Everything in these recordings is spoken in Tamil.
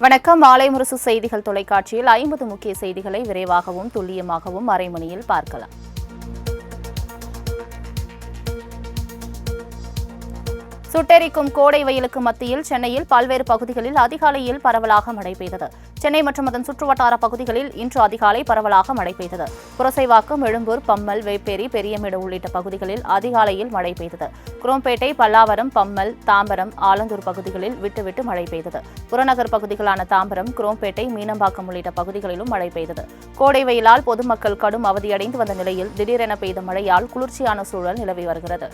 வணக்கம். மாலை முரசு செய்திகள் தொலைக்காட்சியில் 50 முக்கிய செய்திகளை விரைவாகவும் துல்லியமாகவும் அரைமணியில் பார்க்கலாம். சுட்டெரிக்கும் கோடை வெயிலுக்கு மத்தியில் சென்னையில் பல்வேறு பகுதிகளில் அதிகாலையில் பரவலாக மழை பெய்தது. சென்னை மற்றும் அதன் சுற்றுவட்டார பகுதிகளில் இன்று அதிகாலை பரவலாக மழை பெய்தது. புரசைவாக்கம், எழும்பூர், பம்மல், வேப்பேரி, பெரியமேடு உள்ளிட்ட பகுதிகளில் அதிகாலையில் மழை பெய்தது. குரோம்பேட்டை, பல்லாவரம், பம்மல், தாம்பரம், ஆலந்தூர் பகுதிகளில் விட்டுவிட்டு மழை பெய்தது. புறநகர் பகுதிகளான தாம்பரம், குரோம்பேட்டை, மீனம்பாக்கம் உள்ளிட்ட பகுதிகளிலும் மழை பெய்தது. கோடை வெயிலால் பொதுமக்கள் கடும் அவதியடைந்து வந்த நிலையில் திடீரென பெய்த மழையால் குளிர்ச்சியான சூழல் நிலவி வருகிறது.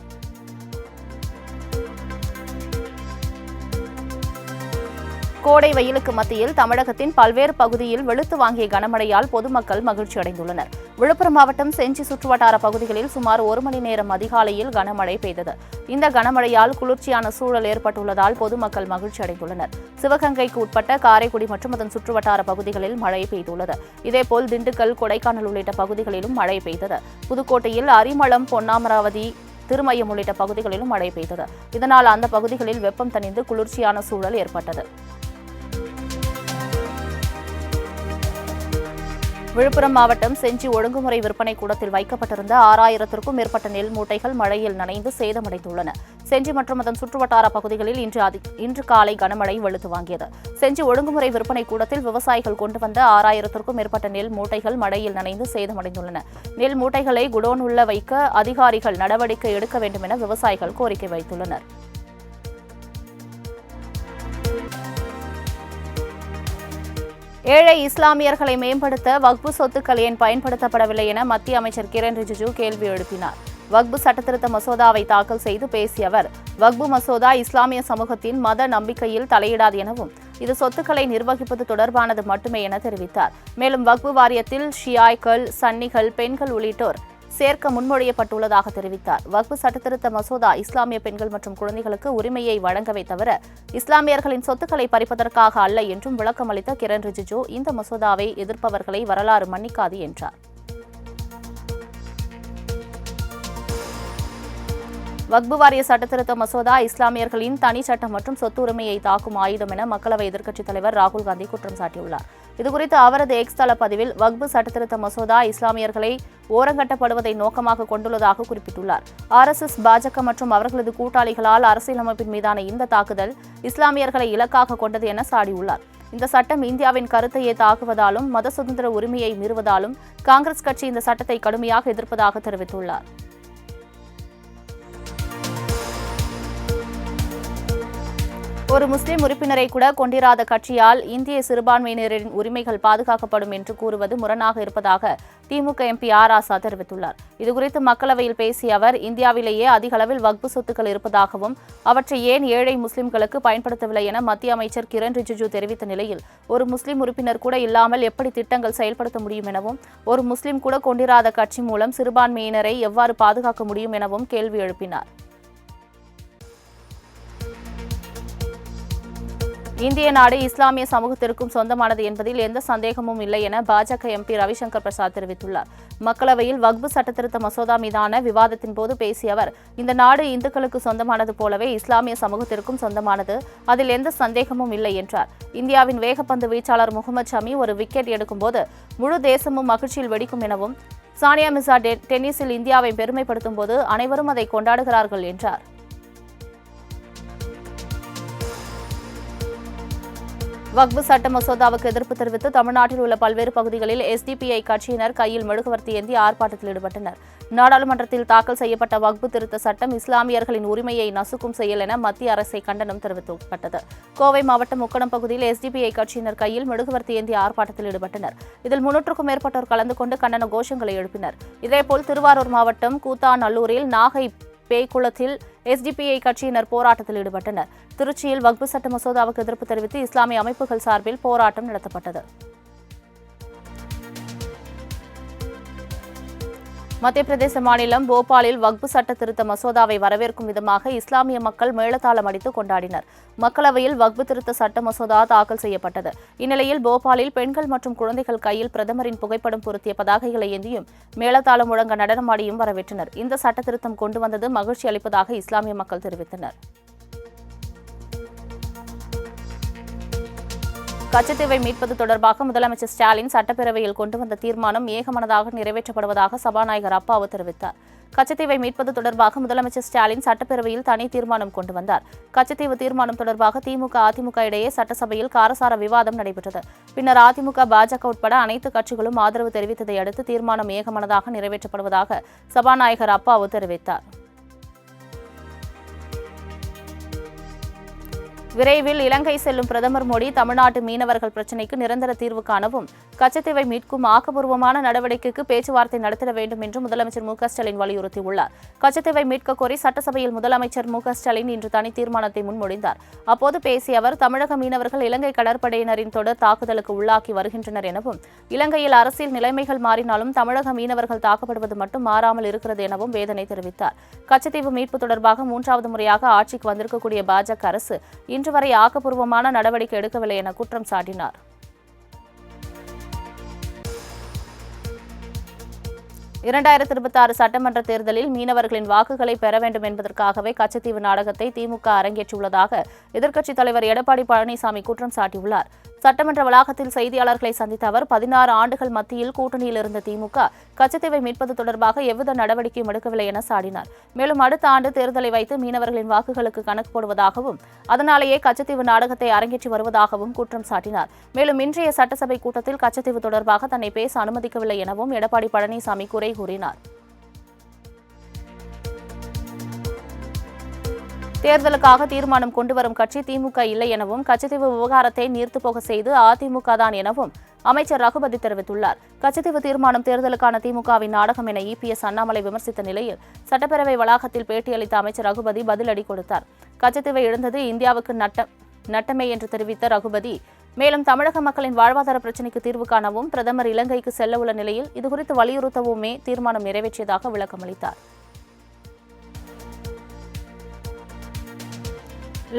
கோடை வெயிலுக்கு மத்தியில் தமிழகத்தின் பல்வேறு பகுதியில் வெளுத்து வாங்கிய கனமழையால் பொதுமக்கள் மகிழ்ச்சி அடைந்துள்ளனர். விழுப்புரம் மாவட்டம் செஞ்சி சுற்றுவட்டார பகுதிகளில் சுமார் 1 மணி நேரம் அதிகாலையில் கனமழை பெய்தது. இந்த கனமழையால் குளிர்ச்சியான சூழல் ஏற்பட்டுள்ளதால் பொதுமக்கள் மகிழ்ச்சி அடைந்துள்ளனர். சிவகங்கைக்கு உட்பட்ட காரைக்குடி மற்றும் அதன் சுற்றுவட்டார பகுதிகளில் மழை பெய்துள்ளது. இதேபோல் திண்டுக்கல், கொடைக்கானல் உள்ளிட்ட பகுதிகளிலும் மழை பெய்தது. புதுக்கோட்டையில் அரிமளம், பொன்னாமராவதி, திருமயம் உள்ளிட்ட பகுதிகளிலும் மழை பெய்தது. இதனால் அந்த பகுதிகளில் வெப்பம் தணிந்து குளிர்ச்சியான சூழல் ஏற்பட்டது. விழுப்புரம் மாவட்டம் செஞ்சி ஒழுங்குமுறை விற்பனை கூடத்தில் வைக்கப்பட்டிருந்த 6000த்திற்கும் மேற்பட்ட நெல் மூட்டைகள் மழையில் நனைந்து சேதமடைந்துள்ளன. செஞ்சி மற்றும் அதன் சுற்றுவட்டார பகுதிகளில் இன்று காலை கனமழை வெளுத்து வாங்கியது. செஞ்சி ஒழுங்குமுறை விற்பனை கூடத்தில் விவசாயிகள் கொண்டு வந்த 6000த்திற்கும் மேற்பட்ட நெல் மூட்டைகள் மழையில் நனைந்து சேதமடைந்துள்ளன. நெல் மூட்டைகளை குடோன் உள்ள வைக்க அதிகாரிகள் நடவடிக்கை எடுக்க வேண்டும் என விவசாயிகள் கோரிக்கை வைத்துள்ளனர். ஏழை இஸ்லாமியர்களை மேம்படுத்த வக்பு சொத்துக்கள் ஏன் பயன்படுத்தப்படவில்லை என மத்திய அமைச்சர் கிரண் ரிஜிஜு கேள்வி எழுப்பினார். வக்பு சட்டத்திருத்த மசோதாவை தாக்கல் செய்து பேசிய அவர், வக்பு மசோதா இஸ்லாமிய சமூகத்தின் மத நம்பிக்கையில் தலையிடாது எனவும் இது சொத்துக்களை நிர்வகிப்பது தொடர்பானது மட்டுமே என தெரிவித்தார். மேலும் வக்பு வாரியத்தில் ஷியாய்கள், சன்னிகள், பெண்கள் உள்ளிட்டோர் சேர்க்க முன்மொழியப்பட்டுள்ளதாக தெரிவித்தார். வக்பு சட்டத்திருத்த மசோதா இஸ்லாமிய பெண்கள் மற்றும் குழந்தைகளுக்கு உரிமையை வழங்கவே தவிர இஸ்லாமியர்களின் சொத்துக்களை பறிப்பதற்காக அல்ல என்றும் விளக்கம் அளித்த கிரண் ரிஜிஜு, இந்த மசோதாவை எதிர்ப்பவர்களை வரலாறு மன்னிக்காது என்றார். வக்பு வாரிய சட்டத்திருத்த மசோதா இஸ்லாமியர்களின் தனி சட்டம் மற்றும் சொத்து உரிமையை தாக்கும் ஆயுதம் என மக்களவை எதிர்க்கட்சித் தலைவர் ராகுல் காந்தி குற்றம் சாட்டியுள்ளார். இதுகுறித்து அவரது எக்ஸ் தள பதிவில் வக்பு சட்டத்திருத்த மசோதா இஸ்லாமியர்களை ஓரங்கட்டப்படுவதை நோக்கமாக கொண்டுள்ளதாக குறிப்பிட்டுள்ளார். RSS, பாஜக மற்றும் அவர்களது கூட்டாளிகளால் அரசியலமைப்பின் மீதான இந்த தாக்குதல் இஸ்லாமியர்களை இலக்காக கொண்டது என சாடியுள்ளார். இந்த சட்டம் இந்தியாவின் கருத்தையே தாக்குவதாலும் மத சுதந்திர உரிமையை மீறுவதாலும் காங்கிரஸ் கட்சி இந்த சட்டத்தை கடுமையாக எதிர்ப்பதாக தெரிவித்துள்ளார். ஒரு முஸ்லிம் உறுப்பினரை கூட கொண்டிராத கட்சியால் இந்திய சிறுபான்மையினரின் உரிமைகள் பாதுகாக்கப்படும் என்று கூறுவது முரணாக இருப்பதாக திமுக MP R. ராசா தெரிவித்துள்ளார். இதுகுறித்து மக்களவையில் பேசிய அவர், இந்தியாவிலேயே அதிக அளவில் வக்பு சொத்துக்கள் இருப்பதாகவும் அவற்றை ஏன் ஏழை முஸ்லிம்களுக்கு பயன்படுத்தவில்லை என மத்திய அமைச்சர் கிரண் ரிஜிஜு தெரிவித்த நிலையில், ஒரு முஸ்லிம் உறுப்பினர் கூட இல்லாமல் எப்படி திட்டங்கள் செயல்படுத்த முடியும் எனவும் ஒரு முஸ்லிம் கூட கொண்டிராத கட்சி மூலம் சிறுபான்மையினரை எவ்வாறு பாதுகாக்க முடியும் எனவும் கேள்வி எழுப்பினார். இந்திய நாடு இஸ்லாமிய சமூகத்திற்கும் சொந்தமானது என்பதில் எந்த சந்தேகமும் இல்லை என பாஜக MP ரவிசங்கர் பிரசாத் தெரிவித்துள்ளார். மக்களவையில் வக்பு சட்டத்திருத்த மசோதா மீதான விவாதத்தின் போது பேசிய அவர், இந்த நாடு இந்துக்களுக்கு சொந்தமானது போலவே இஸ்லாமிய சமூகத்திற்கும் சொந்தமானது, அதில் எந்த சந்தேகமும் இல்லை என்றார். இந்தியாவின் வேகப்பந்து வீச்சாளர் முகமது ஷமி ஒரு விக்கெட் எடுக்கும்போது முழு தேசமும் மகிழ்ச்சியில் வெடிக்கும் எனவும், சானியா மிர்சா டென்னிஸில் இந்தியாவை பெருமைப்படுத்தும் போது அனைவரும் அதை கொண்டாடுகிறார்கள் என்றார். வக்பு சட்ட மசோதாவுக்கு எதிர்ப்பு தெரிவித்து தமிழ்நாட்டில் உள்ள பல்வேறு பகுதிகளில் SDPI கட்சியினர் கையில் மெழுகுவர்த்தி ஏந்தி ஆர்ப்பாட்டத்தில் ஈடுபட்டனர். நாடாளுமன்றத்தில் தாக்கல் செய்யப்பட்ட வக்பு திருத்த சட்டம் இஸ்லாமியர்களின் உரிமையை நசுக்கும் செயல் என மத்திய அரசை கண்டனம் தெரிவிக்கப்பட்டது. கோவை மாவட்டம் முக்கடம் பகுதியில் SDPI கட்சியினர் கையில் மெழுகுவர்த்தி ஏந்தி ஆர்ப்பாட்டத்தில் ஈடுபட்டனர். இதில் 300க்கும் மேற்பட்டோர் கலந்து கொண்டு கண்டன கோஷங்களை எழுப்பினர். இதேபோல் திருவாரூர் மாவட்டம் கூத்தாநல்லூரில் நாகை பேய்குளத்தில் SDPI கட்சியினர் போராட்டத்தில் ஈடுபட்டனர். திருச்சியில் வக்பு சட்ட மசோதாவுக்கு எதிர்ப்பு தெரிவித்து இஸ்லாமிய அமைப்புகள் சார்பில் போராட்டம் நடத்தப்பட்டது. மத்திய பிரதேச மாநிலம் போபாலில் வக்பு சட்ட திருத்த மசோதாவை வரவேற்கும் விதமாக இஸ்லாமிய மக்கள் மேளதாளம் அடித்து கொண்டாடினர். மக்களவையில் வக்பு திருத்த சட்ட மசோதா தாக்கல் செய்யப்பட்டது. இந்நிலையில் போபாலில் பெண்கள் மற்றும் குழந்தைகள் கையில் பிரதமரின் புகைப்படம் பொருத்திய பதாகைகளை ஏந்தியும் மேளதாளம் முழங்க நடனமாடியும் வரவேற்றனர். இந்த சட்ட திருத்தம் கொண்டு வந்தது மகிழ்ச்சி அளிப்பதாக இஸ்லாமிய மக்கள் தெரிவித்தனர். கச்சத்தீவை மீட்பது தொடர்பாக முதலமைச்சர் ஸ்டாலின் சட்டப்பேரவையில் கொண்டு வந்த தீர்மானம் ஏகமனதாக நிறைவேற்றப்படுவதாக சபாநாயகர் அப்பாவு தெரிவித்தார். கச்சத்தீவை மீட்பது தொடர்பாக முதலமைச்சர் ஸ்டாலின் சட்டப்பேரவையில் தனி தீர்மானம் கொண்டு வந்தார். கச்சத்தீவு தீர்மானம் தொடர்பாக திமுக, அதிமுக இடையே சட்டசபையில் காரசார விவாதம் நடைபெற்றது. பின்னர் அதிமுக, பாஜக உட்பட அனைத்து கட்சிகளும் ஆதரவு தெரிவித்ததை அடுத்து தீர்மானம் ஏகமனதாக நிறைவேற்றப்படுவதாக சபாநாயகர் அப்பாவு தெரிவித்தார். விரைவில் இலங்கை செல்லும் பிரதமர் மோடி தமிழ்நாட்டு மீனவர்கள் பிரச்சினைக்கு நிரந்தர தீர்வு காணவும் கச்சத்தீவை மீட்கும் ஆக்கப்பூர்வமான நடவடிக்கைக்கு பேச்சுவார்த்தை நடத்திட வேண்டும் என்று முதலமைச்சர் மு க ஸ்டாலின் வலியுறுத்தியுள்ளார். கச்சத்தீவை மீட்க கோரி சட்டசபையில் முதலமைச்சர் மு க ஸ்டாலின் இன்று தனி தீர்மானத்தை முன்மொழிந்தார். அப்போது பேசிய அவர், தமிழக மீனவர்கள் இலங்கை கடற்படையினரின் தொடர் தாக்குதலுக்கு உள்ளாக்கி வருகின்றனர் எனவும், இலங்கையில் அரசியல் நிலைமைகள் மாறினாலும் தமிழக மீனவர்கள் தாக்கப்படுவது மட்டும் மாறாமல் இருக்கிறது எனவும் வேதனை தெரிவித்தார். கச்சத்தீவு மீட்பு தொடர்பாக 3வது முறையாக ஆட்சிக்கு வந்திருக்கக்கூடிய பாஜக அரசு இன்று வரை ஆக்கப்பூர்வமான நடவடிக்கை எடுக்கவில்லை என குற்றம் சாட்டினார். சட்டமன்ற தேர்தலில் மீனவர்களின் வாக்குகளை பெற வேண்டும் என்பதற்காகவே கச்சத்தீவு நாடகத்தை திமுக அரங்கேற்றியுள்ளதாக எதிர்க்கட்சித் தலைவர் எடப்பாடி பழனிசாமி குற்றம் சாட்டியுள்ளார். சட்டமன்ற வளாகத்தில் செய்தியாளர்களை சந்தித்த அவர், 16 ஆண்டுகள் மத்தியில் கூட்டணியில் இருந்த திமுக கச்சத்தீவை மீட்பது தொடர்பாக எவ்வித நடவடிக்கையும் எடுக்கவில்லை என சாடினார். மேலும் அடுத்த ஆண்டு தேர்தலை வைத்து மீனவர்களின் வாக்குகளுக்கு கணக்கு போடுவதாகவும், அதனாலேயே கச்சத்தீவு நாடகத்தை அரங்கேற்றி வருவதாகவும் குற்றம் சாட்டினார். மேலும் இன்றைய சட்டசபை கூட்டத்தில் கச்சத்தீவு தொடர்பாக தன்னை பேச அனுமதிக்கவில்லை எனவும் எடப்பாடி பழனிசாமி குறை கூறினார். தேர்தலுக்காக தீர்மானம் கொண்டுவரும் கட்சி திமுக இல்லை எனவும், கச்சத்தீவு விவகாரத்தை நீர்த்துப்போக செய்து அதிமுக தான் எனவும் அமைச்சர் ரகுபதி தெரிவித்துள்ளார். கச்சத்தீவு தீர்மானம் தேர்தலுக்கான திமுகவின் நாடகம் என இபிஎஸ் அண்ணாமலை விமர்சித்த நிலையில் சட்டப்பேரவை வளாகத்தில் பேட்டியளித்த அமைச்சர் ரகுபதி பதிலடி கொடுத்தார். கச்சத்தீவை இழந்தது இந்தியாவுக்கு நட்டமே என்று தெரிவித்த ரகுபதி, மேலும் தமிழக மக்களின் வாழ்வாதார பிரச்சினைக்கு தீர்வு காணவும் பிரதமர் இலங்கைக்கு செல்ல உள்ள நிலையில் இதுகுறித்து வலியுறுத்தவுமே தீர்மானம் நிறைவேற்றியதாக விளக்கமளித்தார்.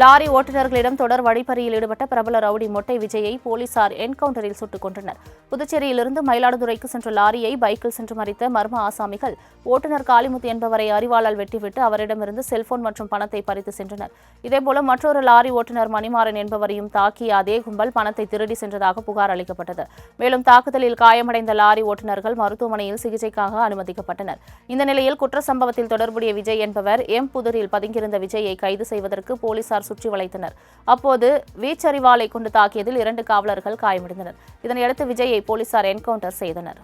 லாரி ஓட்டுநர்களிடம் தொடர் வழிப்பறியில் ஈடுபட்ட பிரபல ரவுடி மொட்டை விஜயை போலீசார் என்கவுண்டரில் சுட்டுக் கொன்றனர். புதுச்சேரியிலிருந்து மயிலாடுதுறைக்கு சென்ற லாரியை பைக்கில் சென்று மறித்த மர்ம ஆசாமிகள் ஓட்டுநர் காளிமுத்து என்பவரை அரிவாளால் வெட்டிவிட்டு அவரிடமிருந்து செல்போன் மற்றும் பணத்தை பறித்து சென்றனர். இதேபோல மற்றொரு லாரி ஓட்டுநர் மணிமாறன் என்பவரையும் தாக்கிய அதே கும்பல் பணத்தை திருடி சென்றதாக புகார் அளிக்கப்பட்டது. மேலும் தாக்குதலில் காயமடைந்த லாரி ஓட்டுநர்கள் மருத்துவமனையில் சிகிச்சைக்காக அனுமதிக்கப்பட்டனர். இந்த நிலையில் குற்ற சம்பவத்தில் தொடர்புடைய விஜய் என்பவர் புதூரில் பதுங்கியிருந்த விஜயை கைது செய்வதற்கு போலீசார் சுற்றி வளைத்தனர். அப்போது வீச்சரிவாளை கொண்டு தாக்கியதில் 2 காவலர்கள் காயமடைந்தனர். இதனையடுத்து விஜயை போலீசார் என்கவுண்டர் செய்தனர்.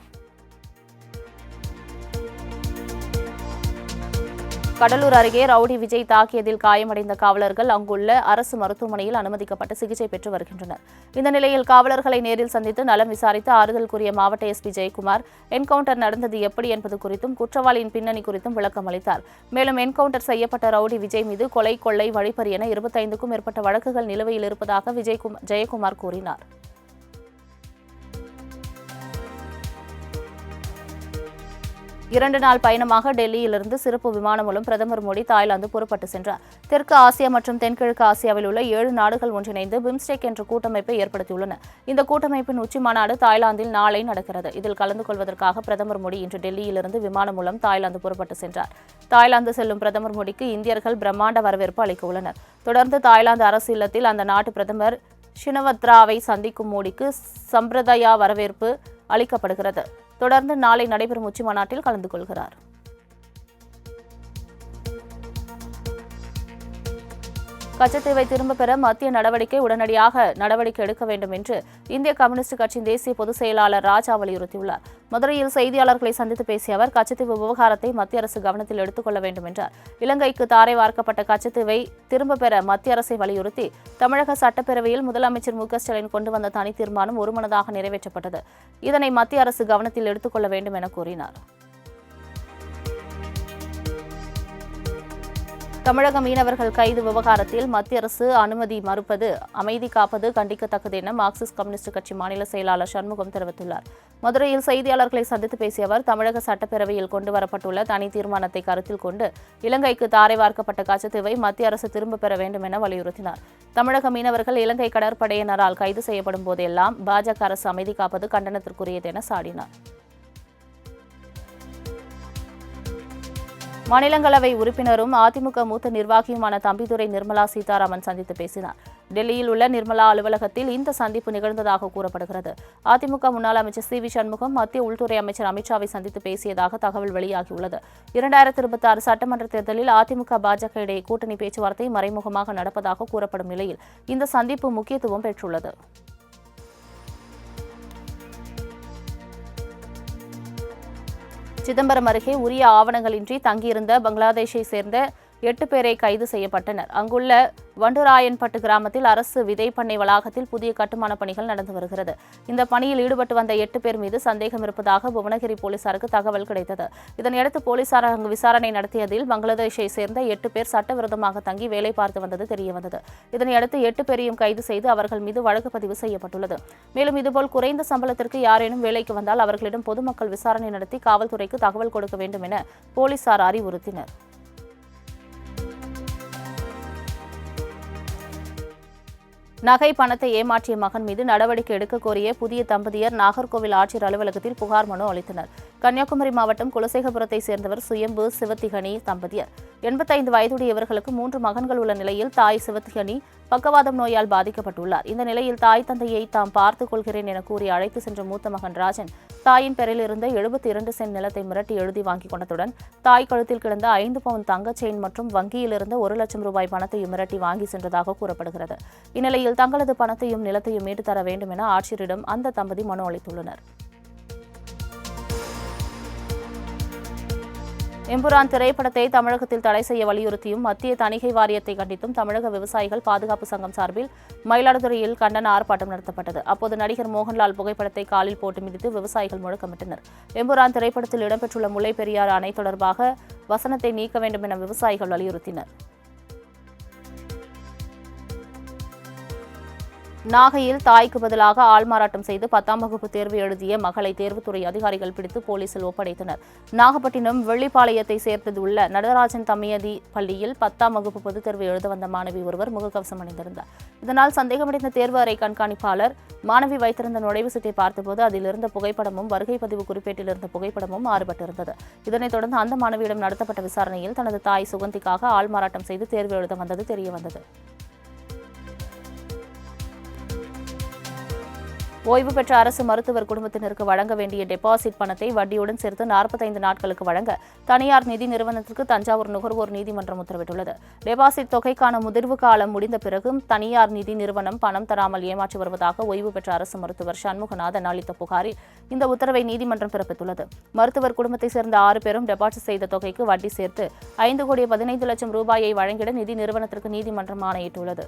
கடலூர் அருகே ரவுடி விஜய் தாக்கியதில் காயமடைந்த காவலர்கள் அங்குள்ள அரசு மருத்துவமனையில் அனுமதிக்கப்பட்டு சிகிச்சை பெற்று வருகின்றனர். இந்த நிலையில் காவலர்களை நேரில் சந்தித்து நலம் விசாரித்து ஆறுதல் கூறிய மாவட்ட எஸ்பி ஜெயக்குமார், என்கவுண்டர் நடந்தது எப்படி என்பது குறித்தும் குற்றவாளியின் பின்னணி குறித்தும் விளக்கம் அளித்தார். மேலும் என்கவுண்டர் செய்யப்பட்ட ரவுடி விஜய் மீது கொலை, கொள்ளை, வழிப்பறி என 25க்கும் மேற்பட்ட வழக்குகள் நிலுவையில் இருப்பதாக ஜெயக்குமார் கூறினார். 2 நாள் பயணமாக டெல்லியிலிருந்து சிறப்பு விமானம் மூலம் பிரதமர் மோடி தாய்லாந்து புறப்பட்டு சென்றார். தெற்கு ஆசியா மற்றும் தென்கிழக்கு ஆசியாவில் உள்ள 7 நாடுகள் ஒன்றிணைந்து பிம்ஸ்டெக் என்ற கூட்டமைப்பை ஏற்படுத்தியுள்ளன. இந்த கூட்டமைப்பின் உச்சி மாநாடு தாய்லாந்தில் நாளை நடக்கிறது. இதில் கலந்து கொள்வதற்காக பிரதமர் மோடி இன்று டெல்லியிலிருந்து விமானம் மூலம் தாய்லாந்து புறப்பட்டு சென்றார். தாய்லாந்து செல்லும் பிரதமர் மோடிக்கு இந்தியர்கள் பிரம்மாண்ட வரவேற்பு அளிக்க உள்ளனர். தொடர்ந்து தாய்லாந்து அரசு இல்லத்தில் அந்த நாட்டு பிரதமர் ஷினவத்ராவை சந்திக்கும் மோடிக்கு சம்பிரதாய வரவேற்பு அளிக்கப்படுகிறது. தொடர்ந்து நாளை நடைபெறும் உச்சி மாநாட்டில் கலந்து கொள்கிறார். கச்சத்தீவை திரும்பப் பெற மத்திய உடனடியாக நடவடிக்கை எடுக்க வேண்டும் என்று இந்திய கம்யூனிஸ்ட் கட்சியின் தேசிய பொதுச் செயலாளர் ராஜா வலியுறுத்தியுள்ளார். மதுரையில் செய்தியாளர்களை சந்தித்து பேசிய அவர், கச்சத்தீவு விவகாரத்தை மத்திய அரசு கவனத்தில் எடுத்துக் கொள்ள வேண்டும் என்றார். இலங்கைக்கு தாரை வார்க்கப்பட்ட கச்சத்தீவை திரும்பப் பெற மத்திய அரசை வலியுறுத்தி தமிழக சட்டப்பேரவையில் முதலமைச்சர் மு க ஸ்டாலின் கொண்டு வந்த தனி தீர்மானம் ஒருமனதாக நிறைவேற்றப்பட்டது. இதனை மத்திய அரசு கவனத்தில் எடுத்துக் கொள்ள வேண்டும் என கூறினார். தமிழக மீனவர்கள் கைது விவகாரத்தில் மத்திய அரசு அனுமதி மறுப்பது, அமைதி காப்பது கண்டிக்கத்தக்கது என மார்க்சிஸ்ட் கம்யூனிஸ்ட் கட்சி மாநில செயலாளர் சண்முகம் தெரிவித்துள்ளார். மதுரையில் செய்தியாளர்களை சந்தித்து பேசிய அவர், தமிழக சட்டப்பேரவையில் கொண்டுவரப்பட்டுள்ள தனி தீர்மானத்தை கருத்தில் கொண்டு இலங்கைக்கு தாரை வார்க்கப்பட்ட கச்சத்தீவை மத்திய அரசு திரும்பப் பெற வேண்டும் என வலியுறுத்தினார். தமிழக மீனவர்கள் இலங்கை கடற்படையினரால் கைது செய்யப்படும் போதெல்லாம் பாஜக அரசு அமைதி காப்பது கண்டனத்திற்குரியது என சாடினார். மாநிலங்களவை உறுப்பினரும் அதிமுக மூத்த நிர்வாகியுமான தம்பிதுரை நிர்மலா சீதாராமன் சந்தித்து பேசினார். டெல்லியில் உள்ள நிர்மலா அலுவலகத்தில் இந்த சந்திப்பு நிகழ்ந்ததாக கூறப்படுகிறது. அதிமுக முன்னாள் அமைச்சர் சி.வி. சண்முகம் மத்திய உள்துறை அமைச்சர் அமித்ஷாவை சந்தித்து பேசியதாக தகவல் வெளியாகியுள்ளது. 2026 சட்டமன்ற தேர்தலில் அதிமுக பாஜக இடையே கூட்டணி பேச்சுவார்த்தை மறைமுகமாக நடப்பதாக கூறப்படும் நிலையில் இந்த சந்திப்பு முக்கியத்துவம் பெற்றுள்ளது. சிதம்பரம் அருகே உரிய ஆவணங்களின்றி தங்கியிருந்த பங்களாதேஷை சேர்ந்த 8 பேரை கைது செய்யப்பட்டனர். அங்குள்ள வண்டுராயன்பட்டு கிராமத்தில் அரசு விதை பண்ணை வளாகத்தில் புதிய கட்டுமான பணிகள் நடந்து வருகிறது. இந்த பணியில் ஈடுபட்டு வந்த 8 பேர் மீது சந்தேகம் இருப்பதாக புவனகிரி போலீசாருக்கு தகவல் கிடைத்தது. இதனையடுத்து போலீசார் அங்கு விசாரணை நடத்தியதில் பங்களாதேஷை சேர்ந்த 8 பேர் சட்டவிரோதமாக தங்கி வேலை பார்த்து வந்தது தெரியவந்தது. இதனையடுத்து 8 பேரையும் கைது செய்து அவர்கள் மீது வழக்கு பதிவு செய்யப்பட்டுள்ளது. மேலும் இதுபோல் குறைந்த சம்பளத்திற்கு யாரேனும் வேலைக்கு வந்தால் அவர்களிடம் பொதுமக்கள் விசாரணை நடத்தி காவல்துறைக்கு தகவல் கொடுக்க வேண்டும் என போலீசார் அறிவுறுத்தினர். நகை பணத்தை ஏமாற்றிய மகன் மீது நடவடிக்கை எடுக்க கோரிய புதிய தம்பதியர் நாகர்கோவில் ஆட்சியர் அலுவலகத்தில் புகார் மனு அளித்தனர். கன்னியாகுமரி மாவட்டம் குலசேகரபுரத்தை சேர்ந்தவர் சுயம்பு சிவத்திகனி தம்பதியர். 85 வயதுடைய இவர்களுக்கு 3 மகன்கள் உள்ள நிலையில் தாய் சிவத்திகனி பக்கவாதம் நோயால் பாதிக்கப்பட்டுள்ளார். இந்த நிலையில் தாய் தந்தையை தாம் பார்த்துக் கொள்கிறேன் என கூறி அழைத்து சென்ற மூத்த மகன் ராஜன் தாயின் பெயரில் இருந்த 72 சென்ட் நிலத்தை மிரட்டி எழுதி வாங்கிக் கொண்டதுடன் தாய் கழுத்தில் கிடந்த 5 பவுன் தங்க செயின் மற்றும் வங்கியில் இருந்த 1 லட்சம் ரூபாய் பணத்தையும் மிரட்டி வாங்கி சென்றதாக கூறப்படுகிறது. இந்நிலையில் தங்களது பணத்தையும் நிலத்தையும் மீட்டு தர வேண்டும் என ஆட்சியரிடம் அந்த தம்பதி மனு அளித்துள்ளனர். எம்புரான் திரைப்படத்தை தமிழகத்தில் தடை செய்ய வலியுறுத்தியும் மத்திய தணிக்கை வாரியத்தை கண்டித்தும் தமிழக விவசாயிகள் பாதுகாப்பு சங்கம் சார்பில் மயிலாடுதுறையில் கண்டன ஆர்ப்பாட்டம் நடத்தப்பட்டது. அப்போது நடிகர் மோகன்லால் புகைப்படத்தை காலில் போட்டு மிதித்து விவசாயிகள் முழக்கமிட்டனர். எம்புரான் திரைப்படத்தில் இடம்பெற்றுள்ள முல்லை பெரியாறு அணை தொடர்பாக வசனத்தை நீக்க வேண்டும் என விவசாயிகள் வலியுறுத்தினர். நாகையில் தாய்க்கு பதிலாக ஆள்மாறாட்டம் செய்து 10ஆம் வகுப்பு தேர்வு எழுதிய மகளை தேர்வுத்துறை அதிகாரிகள் பிடித்து போலீசில் ஒப்படைத்தனர். நாகப்பட்டினம் வெள்ளிப்பாளையத்தை சேர்ந்துள்ள நடராஜன் தம்மியதி பள்ளியில் 10ஆம் வகுப்பு பொதுத் தேர்வு எழுத வந்த மாணவி ஒருவர் முகக்கவசம் அணிந்திருந்தார். இதனால் சந்தேகமடைந்த தேர்வு அறை கண்காணிப்பாளர் மாணவி வைத்திருந்த நுழைவு சீட்டை பார்த்தபோது அதில் இருந்த புகைப்படமும் வருகை பதிவு குறிப்பேட்டில் இருந்த புகைப்படமும் மாறுபட்டிருந்தது. இதனைத் தொடர்ந்து அந்த மாணவியிடம் நடத்தப்பட்ட விசாரணையில் தனது தாய் சுகந்திக்காக ஆள்மாறாட்டம் செய்து தேர்வு எழுத வந்தது தெரியவந்தது. ஓய்வு பெற்ற அரசு மருத்துவர் குடும்பத்தினருக்கு வழங்க வேண்டிய டெபாசிட் பணத்தை வட்டியுடன் சேர்த்து 45 நாட்களுக்கு வழங்க தனியார் நிதி நிறுவனத்திற்கு தஞ்சாவூர் நுகர்வோர் நீதிமன்றம் உத்தரவிட்டுள்ளது. டெபாசிட் தொகைக்கான முதிர்வு காலம் முடிந்த பிறகும் தனியார் நிதி நிறுவனம் பணம் தராமல் ஏமாற்றி வருவதாக ஓய்வு பெற்ற அரசு மருத்துவர் சண்முகநாதன் அளித்த புகாரில் இந்த உத்தரவை நீதிமன்றம் பிறப்பித்துள்ளது. மருத்துவர் குடும்பத்தைச் சேர்ந்த 6 பேரும் டெபாசிட் செய்த தொகைக்கு வட்டி சேர்த்து 5,15 லட்சம் ரூபாயை வழங்கிட நிதி நிறுவனத்திற்கு நீதிமன்றம் ஆணையிட்டுள்ளது.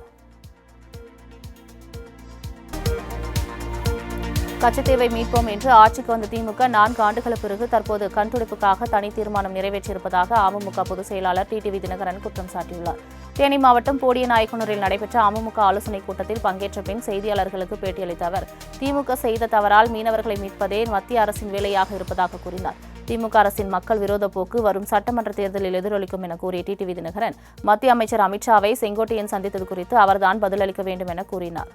கச்சத்தீவை மீட்போம் என்று ஆட்சிக்கு வந்த திமுக 4 ஆண்டுகளுக்கு பிறகு தற்போது கண்துடைப்புக்காக தனி தீர்மானம் நிறைவேற்றியிருப்பதாக அமமுக பொதுச் செயலாளர் டிடிவி தினகரன் குற்றம் சாட்டியுள்ளார். தேனி மாவட்டம் போடியநாயக்கனூரில் நடைபெற்ற அமமுக ஆலோசனைக் கூட்டத்தில் பங்கேற்ற பின் செய்தியாளர்களுக்கு பேட்டியளித்த அவர் திமுக செய்த தவறால் மீனவர்களை மீட்பதே மத்திய அரசின் வேலையாக இருப்பதாக கூறினார். திமுக அரசின் மக்கள் விரோத போக்கு வரும் சட்டமன்ற தேர்தலில் எதிரொலிக்கும் என கூறிய டிடிவி தினகரன் மத்திய அமைச்சர் அமித்ஷாவை செங்கோட்டையன் சந்தித்தது குறித்து அவர்தான் பதிலளிக்க வேண்டும் என கூறினார்.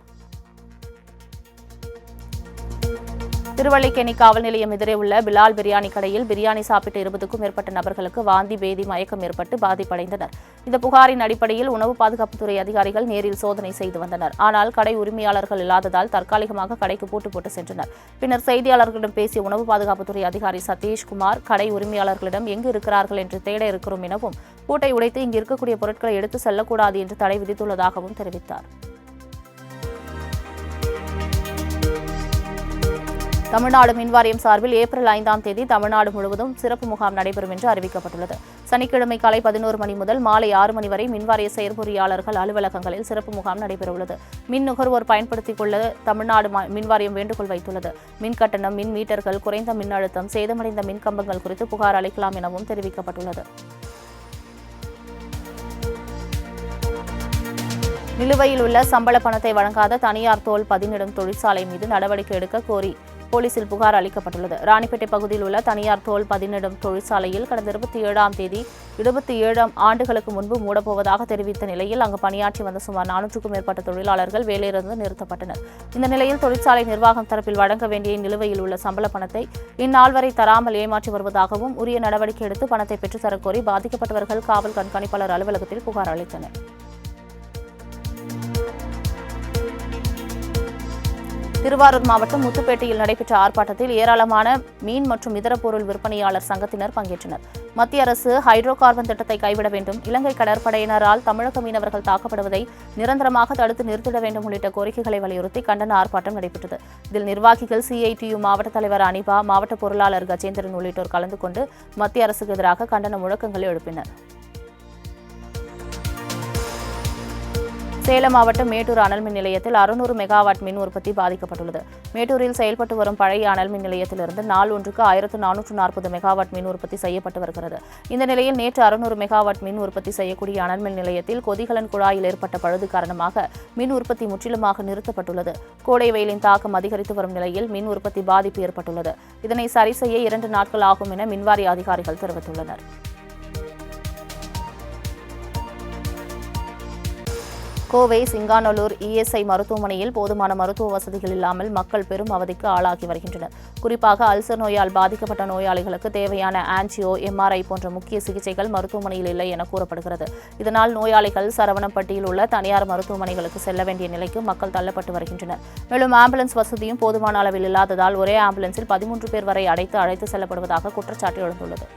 திருவல்லிக்கேணி காவல் நிலையம் எதிரே உள்ள பிலால் பிரியாணி கடையில் பிரியாணி சாப்பிட்ட 20க்கும் மேற்பட்ட நபர்களுக்கு வாந்தி பேதி மயக்கம் ஏற்பட்டு பாதிப்படைந்தனர். இந்த புகாரின் அடிப்படையில் உணவு பாதுகாப்புத்துறை அதிகாரிகள் நேரில் சோதனை செய்து வந்தனர். ஆனால் கடை உரிமையாளர்கள் இல்லாததால் தற்காலிகமாக கடைக்கு பூட்டு போட்டு சென்றனர். பின்னர் செய்தியாளர்களிடம் பேசிய உணவு பாதுகாப்புத்துறை அதிகாரி சதீஷ்குமார் கடை உரிமையாளர்களிடம் எங்கு இருக்கிறார்கள் என்று தேட இருக்கிறோம் எனவும் பூட்டை உடைத்து இங்கு இருக்கக்கூடிய பொருட்களை எடுத்து செல்லக்கூடாது என்று தடை விதித்துள்ளதாகவும் தெரிவித்தார். தமிழ்நாடு மின்வாரியம் சார்பில் ஏப்ரல் 5ஆம் தேதி தமிழ்நாடு முழுவதும் சிறப்பு முகாம் நடைபெறும் என்று அறிவிக்கப்பட்டுள்ளது. சனிக்கிழமை காலை 11 மணி முதல் மாலை 6 மணி வரை மின்வாரிய செயற்பொறியாளர்கள் அலுவலகங்களில் சிறப்பு முகாம் நடைபெறவுள்ளது. மின் நுகர்வோர் பயன்படுத்திக் கொள்ள தமிழ்நாடு மின்வாரியம் வேண்டுகோள் வைத்துள்ளது. மின் கட்டணம், மின் மீட்டர்கள், குறைந்த மின்னழுத்தம், சேதமடைந்த மின் கம்பங்கள் குறித்து புகார் அளிக்கலாம் எனவும் தெரிவிக்கப்பட்டுள்ளது. நிலுவையில் உள்ள சம்பள பணத்தை வழங்காத தனியார் தோல் பதினிடும் தொழிற்சாலை மீது நடவடிக்கை எடுக்க கோரி போலீசில் புகார் அளிக்கப்பட்டுள்ளது. ராணிப்பேட்டை பகுதியில் உள்ள தனியார் தோல் பதனிடும் தொழிற்சாலையில் கடந்த 27ஆம் தேதி 27 ஆண்டுகளுக்கு முன்பு மூடப்போவதாக தெரிவித்த நிலையில் அங்கு பணியாற்றி வந்த சுமார் 400க்கும் மேற்பட்ட தொழிலாளர்கள் வேலையிலிருந்து நிறுத்தப்பட்டனர். இந்த நிலையில் தொழிற்சாலை நிர்வாகம் தரப்பில் வழங்க வேண்டிய நிலுவையில் உள்ள சம்பள பணத்தை இந்நாள் வரை தராமல் ஏமாற்றி வருவதாகவும் உரிய நடவடிக்கை எடுத்து பணத்தை பெற்றுத்தரக் கோரி பாதிக்கப்பட்டவர்கள் காவல் கண்காணிப்பாளர் அலுவலகத்தில் புகார் அளித்தனர். திருவாரூர் மாவட்டம் முத்துப்பேட்டையில் நடைபெற்ற ஆர்ப்பாட்டத்தில் ஏராளமான மீன் மற்றும் இதர பொருள் விற்பனையாளர் சங்கத்தினர் பங்கேற்றனர். மத்திய அரசு ஹைட்ரோ கார்பன் திட்டத்தை கைவிட வேண்டும், இலங்கை கடற்படையினரால் தமிழக மீனவர்கள் தாக்கப்படுவதை நிரந்தரமாக தடுத்து நிறுத்திட வேண்டும் உள்ளிட்ட கோரிக்கைகளை வலியுறுத்தி கண்டன ஆர்ப்பாட்டம் நடைபெற்றது. இதில் நிர்வாகிகள், CITU மாவட்ட தலைவர் அனிபா, மாவட்ட பொருளாளர் கஜேந்திரன் உள்ளிட்டோர் கலந்து கொண்டு மத்திய அரசுக்கு எதிராக கண்டன முழக்கங்களை எழுப்பினர். சேலம் மாவட்டம் மேட்டூர் அனல்மின் நிலையத்தில் 600 மெகாவாட் மின் உற்பத்தி பாதிக்கப்பட்டுள்ளது. மேட்டூரில் செயல்பட்டு வரும் பழைய அனல்மின் நிலையத்திலிருந்து நாள் ஒன்றுக்கு 1440 மெகாவாட் மின் உற்பத்தி செய்யப்பட்டு வருகிறது. இந்த நிலையில் நேற்று 600 மெகாவாட் மின் உற்பத்தி செய்யக்கூடிய அனல்மின் நிலையத்தில் கொதிகலன் குழாயில் ஏற்பட்ட பழுது காரணமாக மின் உற்பத்தி முற்றிலுமாக நிறுத்தப்பட்டுள்ளது. கோடை வெயிலின் தாக்கம் அதிகரித்து வரும் நிலையில் மின் உற்பத்தி பாதிப்பு ஏற்பட்டுள்ளது. இதனை சரி செய்ய 2 நாட்கள் ஆகும் என மின்வாரிய அதிகாரிகள் தெரிவித்துள்ளனர். கோவை சிங்காநல்லூர் ESI மருத்துவமனையில் போதுமான மருத்துவ வசதிகள் இல்லாமல் மக்கள் பெரும் அவதிக்கு ஆளாகி வருகின்றனர். குறிப்பாக அல்சர் நோயால் பாதிக்கப்பட்ட நோயாளிகளுக்கு தேவையான ஆன்ஜியோ, MRI போன்ற முக்கிய சிகிச்சைகள் மருத்துவமனையில் இல்லை என கூறப்படுகிறது. இதனால் நோயாளிகள் சரவணப்பட்டியில் உள்ள தனியார் மருத்துவமனைகளுக்கு செல்ல வேண்டிய நிலைக்கு மக்கள் தள்ளப்பட்டு வருகின்றனர். மேலும் ஆம்புலன்ஸ் வசதியும் போதுமான அளவில் இல்லாததால் ஒரே ஆம்புலன்ஸில் 13 பேர் வரை அழைத்து செல்லப்படுவதாக குற்றச்சாட்டு எழுந்துள்ளது.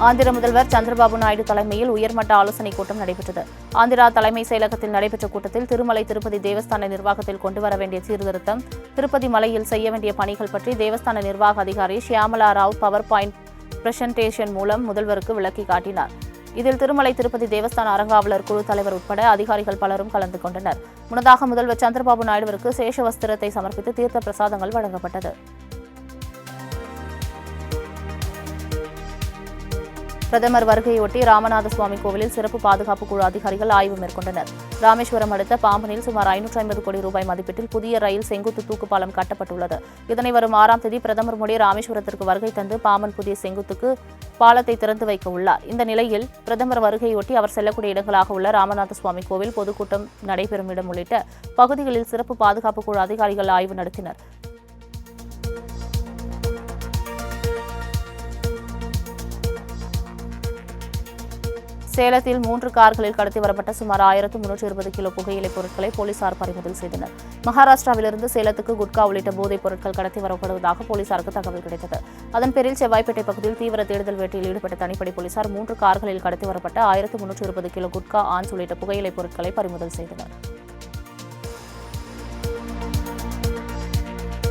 ஆந்திர முதல்வர் சந்திரபாபு நாயுடு தலைமையில் உயர்மட்ட ஆலோசனைக் கூட்டம் நடைபெற்றது. ஆந்திரா தலைமைச் செயலகத்தில் நடைபெற்ற கூட்டத்தில் திருமலை திருப்பதி தேவஸ்தான நிர்வாகத்தில் கொண்டுவர வேண்டிய சீர்திருத்தம், திருப்பதி மலையில் செய்ய வேண்டிய பணிகள் பற்றி தேவஸ்தான நிர்வாக அதிகாரி Shyamala Rao power point presentation மூலம் முதல்வருக்கு விளக்கி காட்டினார். இதில் திருமலை திருப்பதி தேவஸ்தான அறங்காவலர் குழு தலைவர் உட்பட அதிகாரிகள் பலரும் கலந்து கொண்டனர். முன்னதாக முதல்வர் சந்திரபாபு நாயுடுவிற்கு சேஷ வஸ்திரத்தை சமர்ப்பித்து தீர்த்த பிரசாதங்கள் வழங்கப்பட்டது. பிரதமர் வருகையொட்டி ராமநாத சுவாமி கோவிலில் சிறப்பு பாதுகாப்பு குழு அதிகாரிகள் ஆய்வு மேற்கொண்டனர். ராமேஸ்வரம் அடுத்த பாம்பனில் சுமார் 550 கோடி ரூபாய் மதிப்பீட்டில் புதிய ரயில் செங்குத்து தூக்கு பாலம் கட்டப்பட்டுள்ளது. இதனை வரும் 6ஆம் தேதி பிரதமர் மோடி ராமேஸ்வரத்திற்கு வருகை தந்து பாம்பன் புதிய செங்குத்துக்கு பாலத்தை திறந்து வைக்க உள்ளார். இந்த நிலையில் பிரதமர் வருகையொட்டி அவர் செல்லக்கூடிய இடங்களாக உள்ள ராமநாத சுவாமி கோவில், பொதுக்கூட்டம் நடைபெறும் இடம் உள்ளிட்ட பகுதிகளில் சிறப்பு பாதுகாப்பு குழு அதிகாரிகள் ஆய்வு நடத்தினர். சேலத்தில் 3 கார்களில் கடத்தி வரப்பட்ட சுமார் 1320 கிலோ புகையிலைப் பொருட்களை போலீசார் பறிமுதல் செய்தனர். மகாராஷ்டிராவிலிருந்து சேலத்துக்கு குட்கா உள்ளிட்ட போதைப் பொருட்கள் கடத்தி வரப்படுவதாக போலீசாருக்கு தகவல் கிடைத்தது. அதன் பேரில் செவ்வாய்ப்பேட்டை பகுதியில் தீவிர தேடுதல் வேட்டையில் ஈடுபட்ட தனிப்படை போலீசார் 3 கார்களில் கடத்தி வரப்பட்ட 1320 கிலோ குட்கா, ஆன்ஸ் உள்ளிட்ட புகையிலைப் பொருட்களை பறிமுதல் செய்தனர்.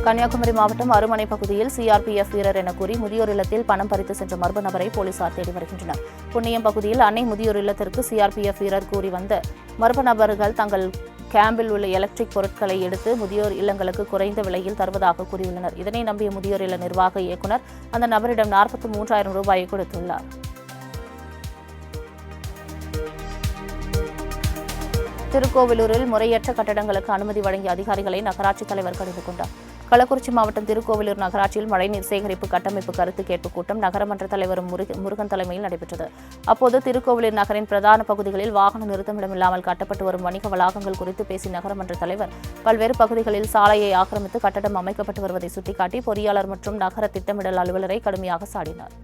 கன்னியாகுமரி மாவட்டம் அருமனை பகுதியில் CRPF வீரர் என கூறி முதியோர் இல்லத்தில் பணம் பறித்து சென்ற மர்ம நபரை போலீசார் தேடி வருகின்றனர். புன்னியம் பகுதியில் அன்னை முதியோர் இல்லத்திற்கு CRPF வீரர் கூறி வந்த மர்ம நபர்கள் தங்கள் கேம்பில் உள்ள எலக்ட்ரிக் பொருட்களை எடுத்து முதியோர் இல்லங்களுக்கு குறைந்த விலையில் தருவதாக கூறியுள்ளனர். இதனை நம்பிய முதியோர் இல்ல நிர்வாக இயக்குநர் அந்த நபரிடம் 43,000 ரூபாயை கொடுத்துள்ளார். திருக்கோவிலூரில் முறையற்ற கட்டடங்களுக்கு அனுமதி வழங்கிய அதிகாரிகளை நகராட்சி தலைவர் கடிந்து கொண்டார். கள்ளக்குறிச்சி மாவட்டம் திருக்கோவிலூர் நகராட்சியில் மழைநீர் சேகரிப்பு கட்டமைப்பு கருத்து கேட்பு கூட்டம் நகரமன்ற தலைவர் முருகன் தலைமையில் நடைபெற்றது. அப்போது திருக்கோவிலூர் நகரின் பிரதான பகுதிகளில் வாகன நிறுத்தமிடமில்லாமல் கட்டப்பட்டு வரும் வணிக வளாகங்கள் குறித்து பேசிய நகரமன்ற தலைவர் பல்வேறு பகுதிகளில் சாலையை ஆக்கிரமித்து கட்டடம் அமைக்கப்பட்டு வருவதை சுட்டிக்காட்டி பொறியாளர் மற்றும் நகர திட்டமிடல் அலுவலரை கடுமையாக சாடினார்.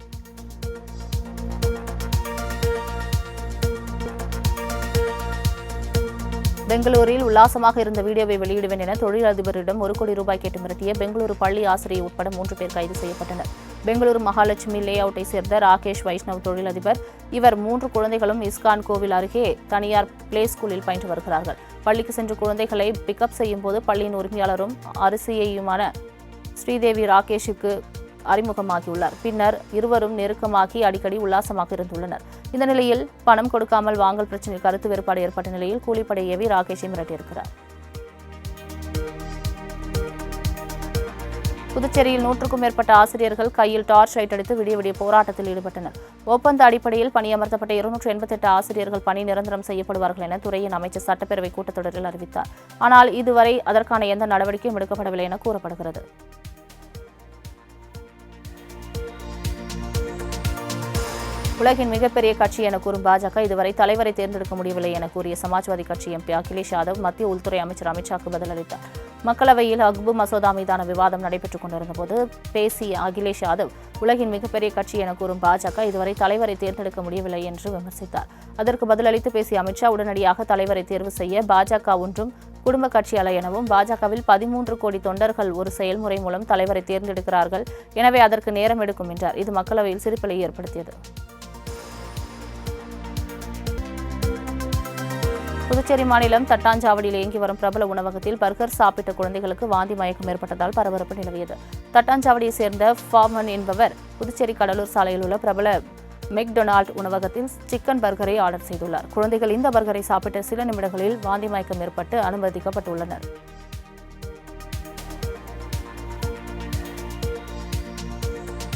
பெங்களூரில் உல்லாசமாக இருந்த வீடியோவை வெளியிடுவேன் என தொழிலதிபரிடம் 1 கோடி ரூபாய் கேட்டு மிரட்டிய பெங்களூரு பள்ளி ஆசிரியை உட்பட 3 பேர் கைது செய்யப்பட்டனர். பெங்களூரு மகாலட்சுமி லே அவுட்டை சேர்ந்த ராகேஷ் வைஷ்ணவ் தொழிலதிபர். இவர் 3 குழந்தைகளும் இஸ்கான் கோவில் அருகே தனியார் பிளே ஸ்கூலில் பயின்று வருகிறார்கள். பள்ளிக்கு சென்ற குழந்தைகளை பிக்கப் செய்யும் போது பள்ளியின் உரிமையாளரும் அரிசியையுமான ஸ்ரீதேவி ராகேஷுக்கு அறிமுகமாகியுள்ளார். பின்னர் இருவரும் நெருக்கமாகி அடிக்கடி உல்லாசமாக இருந்துள்ளனர். இந்த நிலையில் பணம் கொடுக்காமல் வாங்கல் பிரச்சனையில் கருத்து வேறுபாடு ஏற்பட்ட நிலையில் கூலிப்படை ஏவி ராகேஷை மிரட்டியிருக்கிறார். புதுச்சேரியில் 100க்கும் மேற்பட்ட ஆசிரியர்கள் கையில் டார்ச் லைட் அடித்து விடிய போராட்டத்தில் ஈடுபட்டனர். ஒப்பந்த அடிப்படையில் பணியமர்த்தப்பட்ட 288 ஆசிரியர்கள் பணி நிரந்தரம் செய்யப்படுவார்கள் என துறையின் அமைச்சர் சட்டப்பேரவை கூட்டத்தொடரில் அறிவித்தார். ஆனால் இதுவரை அதற்கான எந்த நடவடிக்கையும் எடுக்கப்படவில்லை என கூறப்படுகிறது. உலகின் மிகப்பெரிய கட்சி என கூறும் பாஜக இதுவரை தலைவரை தேர்ந்தெடுக்க முடியவில்லை என கூறிய சமாஜ்வாதி கட்சி எம்பி அகிலேஷ் யாதவ் மத்திய உள்துறை அமைச்சர் அமித்ஷாவுக்கு பதிலளித்தார். மக்களவையில் வக்ஃப் மசோதா மீதான விவாதம் நடைபெற்றுக் கொண்டிருந்தபோது பேசிய அகிலேஷ் யாதவ் உலகின் மிகப்பெரிய கட்சி என கூறும் பாஜக இதுவரை தலைவரை தேர்ந்தெடுக்க முடியவில்லை என்று விமர்சித்தார். அதற்கு பதிலளித்து பேசிய அமித்ஷா உடனடியாக தலைவரை தேர்வு செய்ய பாஜக ஒன்றும் குடும்ப கட்சி அல்ல எனவும் பாஜகவில் 13 கோடி தொண்டர்கள் ஒரு செயல்முறை மூலம் தலைவரை தேர்ந்தெடுக்கிறார்கள், எனவே அதற்கு நேரம் எடுக்கும் என்றார். இது மக்களவையில் சிரிப்பலை ஏற்படுத்தியது. புதுச்சேரி மாநிலம் தட்டாஞ்சாவடியில் இயங்கி வரும் பிரபல உணவகத்தில் பர்கர் சாப்பிட்ட குழந்தைகளுக்கு வாந்தி மயக்கம் ஏற்பட்டதால் பரபரப்பு நிலவியது. தட்டாஞ்சாவடியை சேர்ந்த ஃபார்மன் என்பவர் புதுச்சேரி கடலூர் சாலையில் உள்ள பிரபல மெக்டொனால்ட் உணவகத்தில் சிக்கன் பர்கரை ஆர்டர் செய்துள்ளார். குழந்தைகள் இந்த பர்கரை சாப்பிட்ட சில நிமிடங்களில் வாந்தி மயக்கம் ஏற்பட்டு அனுமதிக்கப்பட்டுள்ளனர்.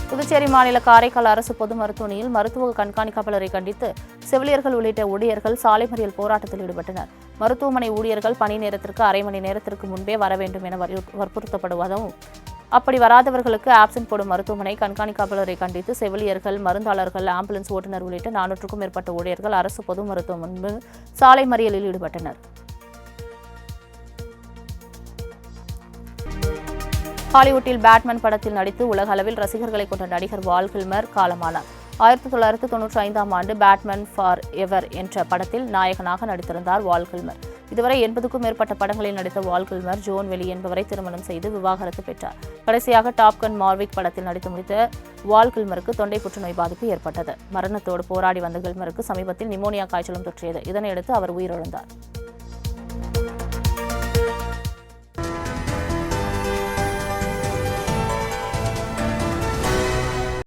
புதுச்சேரி மாநில காரைக்கால் அரசு பொது மருத்துவமனையில் மருத்துவ கண்காணிப்பாளரை கண்டித்து செவிலியர்கள் உள்ளிட்ட ஊழியர்கள் சாலை மறியல் போராட்டத்தில் ஈடுபட்டனர். மருத்துவமனை ஊழியர்கள் பணி நேரத்திற்கு அரை மணி நேரத்திற்கு முன்பே வர வேண்டும் என வற்புறுத்தப்படுவதும், அப்படி வராதவர்களுக்கு ஆப்சென்ட் போடும் மருத்துவமனை கண்காணிப்பாளரை கண்டித்து செவிலியர்கள், மருந்தாளர்கள், ஆம்புலன்ஸ் ஓட்டுநர் உள்ளிட்ட 400க்கும் மேற்பட்ட ஊழியர்கள் அரசு பொது மருத்துவமனை முன்பு சாலை மறியலில் ஈடுபட்டனர். ஹாலிவுட்டில் பேட்மேன் படத்தில் நடித்து உலக அளவில் ரசிகர்களை கொண்ட நடிகர் வால் கில்மர் காலமானார். 1995ஆம் ஆண்டு பேட்மேன் ஃபார் எவர் என்ற படத்தில் நாயகனாக நடித்திருந்தார் வால் கில்மர். இதுவரை 80க்கும் மேற்பட்ட படங்களில் நடித்த வால் கில்மர் ஜோன் வெலி என்பவரை திருமணம் செய்து விவாகரத்து பெற்றார். கடைசியாக டாப் கன் மார்விக் படத்தில் நடித்து முடித்த வால் கில்மருக்கு தொண்டை புற்றுநோய் பாதிப்பு ஏற்பட்டது. மரணத்தோடு போராடி வந்த கில்மருக்கு சமீபத்தில் நிமோனியா காய்ச்சலும் தொற்றியது. இதனையடுத்து அவர் உயிரிழந்தார்.